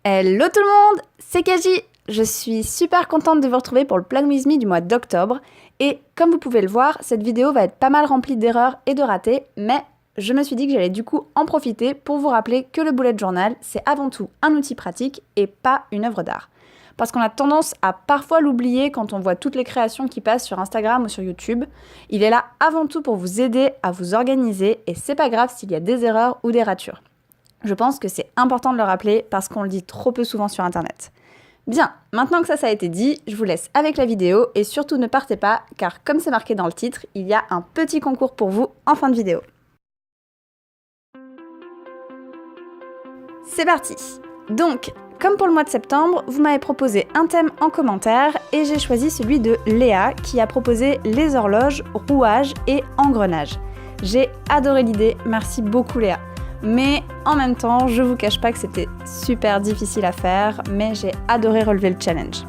Hello tout le monde, c'est Kaji. Je suis super contente de vous retrouver pour le Plan With Me du mois d'octobre. Et comme vous pouvez le voir, cette vidéo va être pas mal remplie d'erreurs et de ratés, mais je me suis dit que j'allais du coup en profiter pour vous rappeler que le bullet journal, c'est avant tout un outil pratique et pas une œuvre d'art. Parce qu'on a tendance à parfois l'oublier quand on voit toutes les créations qui passent sur Instagram ou sur YouTube. Il est là avant tout pour vous aider à vous organiser et c'est pas grave s'il y a des erreurs ou des ratures. Je pense que c'est important de le rappeler parce qu'on le dit trop peu souvent sur internet. Bien, maintenant que ça a été dit, je vous laisse avec la vidéo et surtout ne partez pas car comme c'est marqué dans le titre, il y a un petit concours pour vous en fin de vidéo. C'est parti! Donc, comme pour le mois de septembre, vous m'avez proposé un thème en commentaire et j'ai choisi celui de Léa qui a proposé les horloges, rouages et engrenages. J'ai adoré l'idée, merci beaucoup Léa. Mais en même temps, je vous cache pas que c'était super difficile à faire, mais j'ai adoré relever le challenge.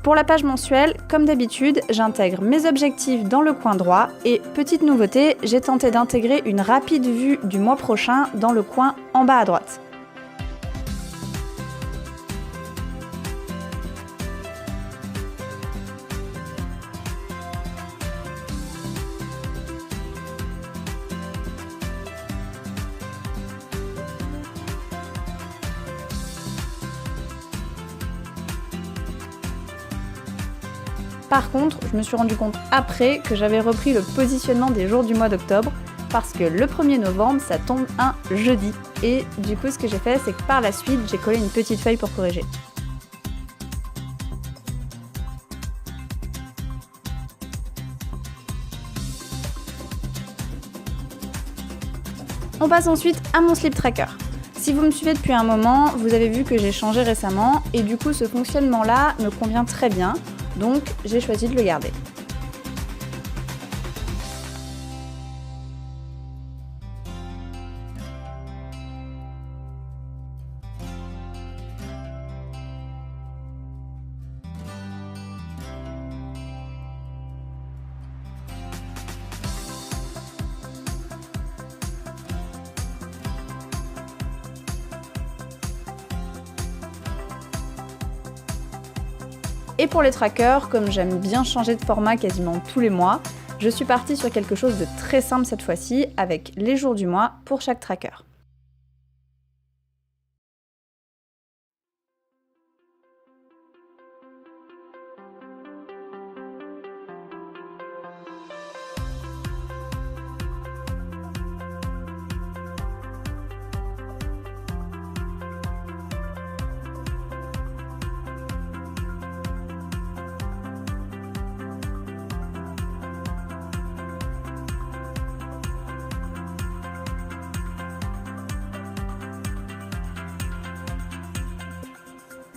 Pour la page mensuelle, comme d'habitude, j'intègre mes objectifs dans le coin droit et, petite nouveauté, j'ai tenté d'intégrer une rapide vue du mois prochain dans le coin en bas à droite. Par contre, je me suis rendu compte après que j'avais repris le positionnement des jours du mois d'octobre parce que le 1er novembre, ça tombe un jeudi. Et du coup, ce que j'ai fait, c'est que par la suite, j'ai collé une petite feuille pour corriger. On passe ensuite à mon slip tracker. Si vous me suivez depuis un moment, vous avez vu que j'ai changé récemment et du coup, ce fonctionnement-là me convient très bien. Donc, j'ai choisi de le garder. Et pour les trackers, comme j'aime bien changer de format quasiment tous les mois, je suis partie sur quelque chose de très simple cette fois-ci, avec les jours du mois pour chaque tracker.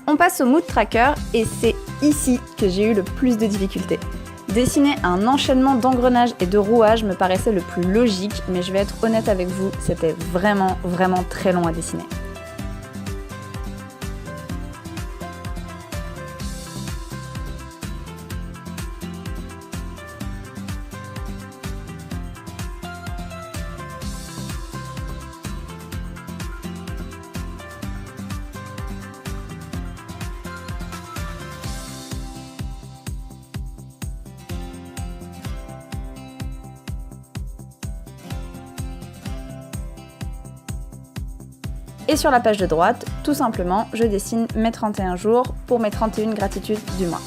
On passe au mood tracker et c'est ici que j'ai eu le plus de difficultés. Dessiner un enchaînement d'engrenages et de rouages me paraissait le plus logique, mais je vais être honnête avec vous, c'était vraiment très long à dessiner. Et sur la page de droite, tout simplement, je dessine mes 31 jours pour mes 31 gratitudes du mois.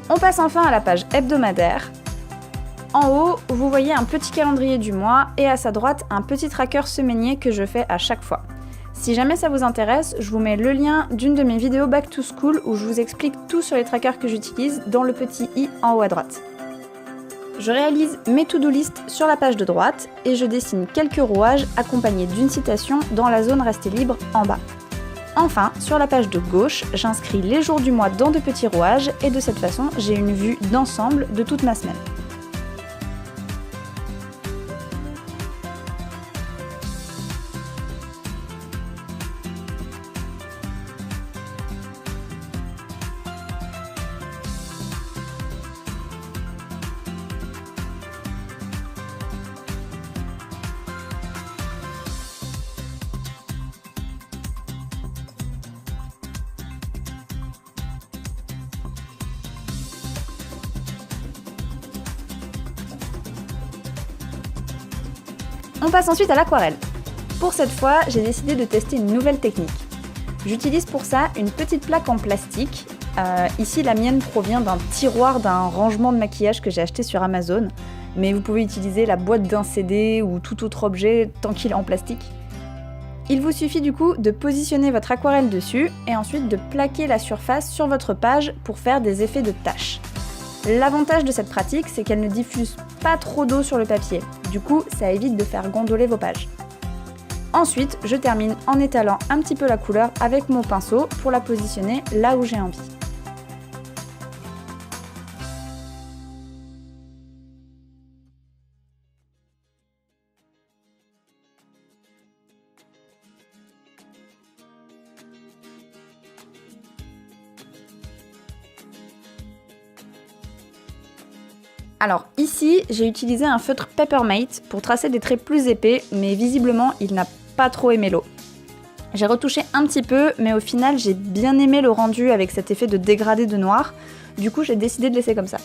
On passe enfin à la page hebdomadaire. En haut, vous voyez un petit calendrier du mois et à sa droite, un petit tracker semainier que je fais à chaque fois. Si jamais ça vous intéresse, je vous mets le lien d'une de mes vidéos Back to School où je vous explique tout sur les trackers que j'utilise dans le petit i en haut à droite. Je réalise mes to-do list sur la page de droite et je dessine quelques rouages accompagnés d'une citation dans la zone restée libre en bas. Enfin, sur la page de gauche, j'inscris les jours du mois dans de petits rouages et de cette façon, j'ai une vue d'ensemble de toute ma semaine. On passe ensuite à l'aquarelle. Pour cette fois, j'ai décidé de tester une nouvelle technique. J'utilise pour ça une petite plaque en plastique. Ici, la mienne provient d'un tiroir d'un rangement de maquillage que j'ai acheté sur Amazon. Mais vous pouvez utiliser la boîte d'un CD ou tout autre objet tant qu'il est en plastique. Il vous suffit du coup de positionner votre aquarelle dessus et ensuite de plaquer la surface sur votre page pour faire des effets de taches. L'avantage de cette pratique, c'est qu'elle ne diffuse pas trop d'eau sur le papier. Du coup, ça évite de faire gondoler vos pages. Ensuite, je termine en étalant un petit peu la couleur avec mon pinceau pour la positionner là où j'ai envie. Alors ici, j'ai utilisé un feutre Peppermate pour tracer des traits plus épais, mais visiblement, il n'a pas trop aimé l'eau. J'ai retouché un petit peu, mais au final, j'ai bien aimé le rendu avec cet effet de dégradé de noir. Du coup, j'ai décidé de laisser comme ça.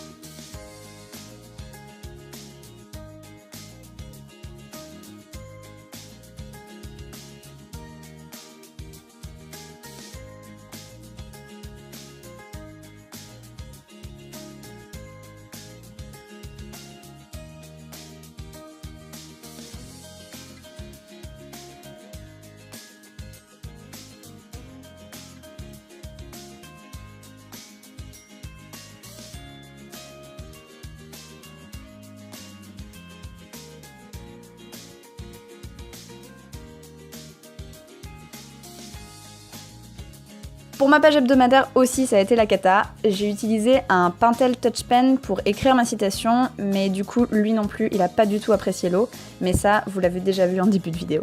Pour ma page hebdomadaire aussi, ça a été la cata. J'ai utilisé un Pentel Touch Pen pour écrire ma citation, mais du coup, lui non plus, il a pas du tout apprécié l'eau. Mais ça, vous l'avez déjà vu en début de vidéo.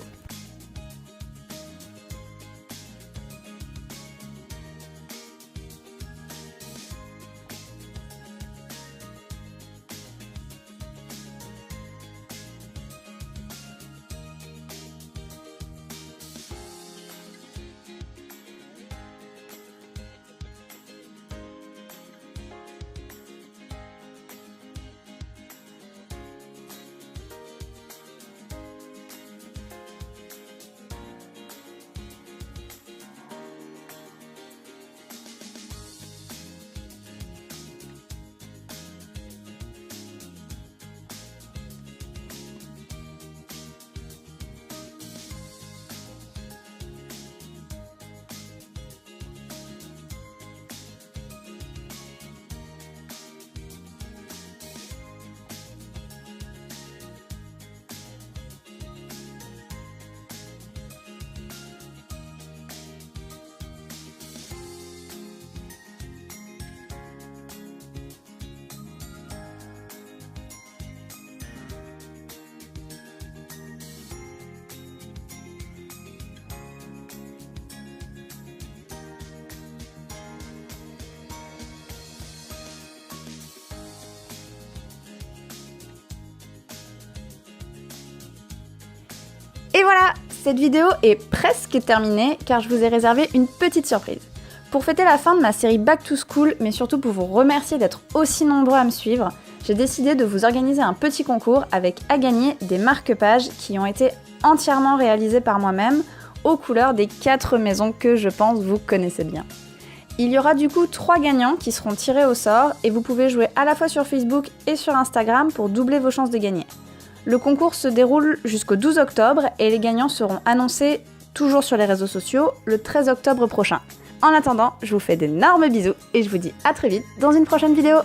Et voilà, cette vidéo est presque terminée car je vous ai réservé une petite surprise. Pour fêter la fin de ma série Back to School, mais surtout pour vous remercier d'être aussi nombreux à me suivre, j'ai décidé de vous organiser un petit concours avec à gagner des marque-pages qui ont été entièrement réalisés par moi-même aux couleurs des 4 maisons que je pense vous connaissez bien. Il y aura du coup 3 gagnants qui seront tirés au sort et vous pouvez jouer à la fois sur Facebook et sur Instagram pour doubler vos chances de gagner. Le concours se déroule jusqu'au 12 octobre et les gagnants seront annoncés toujours sur les réseaux sociaux le 13 octobre prochain. En attendant, je vous fais d'énormes bisous et je vous dis à très vite dans une prochaine vidéo.